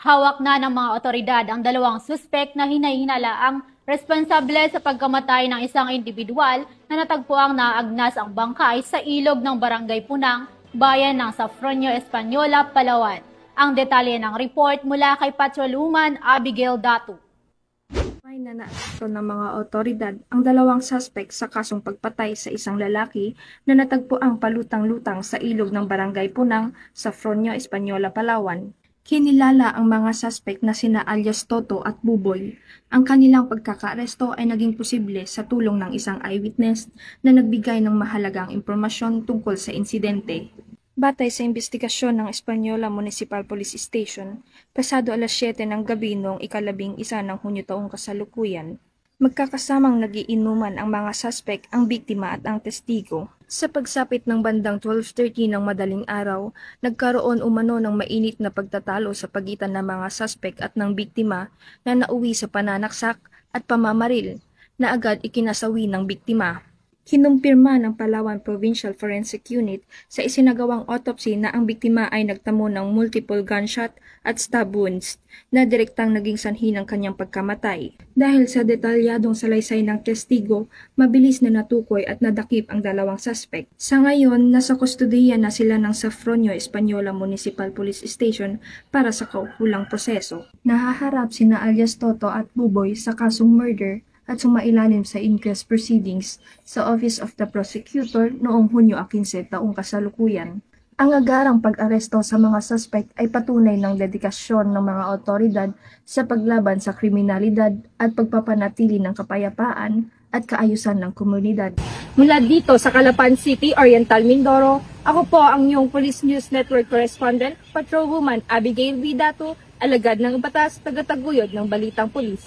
Hawak na ng mga otoridad ang dalawang suspek na hinahinalaang responsable sa pagkamatay ng isang individual na natagpuang naagnas ang bangkay sa ilog ng Barangay Punang, bayan ng Safronio Española, Palawan. Ang detalye ng report mula kay Patrolwoman Abigail Datu. May nanaaresto ng mga otoridad ang dalawang suspect sa kasong pagpatay sa isang lalaki na natagpuang palutang-lutang sa ilog ng Barangay Punang, Safronio Española, Palawan. Kinilala ang mga suspect na sina alias Toto at Buboy. Ang kanilang pagkakaaresto ay naging posible sa tulong ng isang eyewitness na nagbigay ng mahalagang impormasyon tungkol sa insidente. Batay sa investigasyon ng Española Municipal Police Station, pasado alas 7 ng gabi noong ika-11 ng Hunyo taong kasalukuyan, magkakasamang nagiinuman ang mga suspect, ang biktima at ang testigo. Sa pagsapit ng bandang 12:30 ng madaling araw, nagkaroon umano ng mainit na pagtatalo sa pagitan ng mga suspect at ng biktima na nauwi sa pananaksak at pamamaril na agad ikinasawi ng biktima. Kinumpirma ng Palawan Provincial Forensic Unit sa isinagawang autopsy na ang biktima ay nagtamo ng multiple gunshot at stab wounds na direktang naging sanhi ng kanyang pagkamatay. Dahil sa detalyadong salaysay ng testigo, mabilis na natukoy at nadakip ang dalawang suspect. Sa ngayon, nasa kustudiya na sila ng Safronio Española Municipal Police Station para sa kaukulang proseso. Nahaharap sina alias Toto at Buboy sa kasong murder at sumailalim sa inquest proceedings sa Office of the Prosecutor noong Hunyo 15 taong kasalukuyan. Ang agarang pag-aresto sa mga suspect ay patunay ng dedikasyon ng mga otoridad sa paglaban sa kriminalidad at pagpapanatili ng kapayapaan at kaayusan ng komunidad. Mula dito sa Calapan City, Oriental Mindoro, ako po ang iyong Police News Network Correspondent, Patrolwoman Abigail Datu, alagad ng batas, tagataguyod ng Balitang Pulis.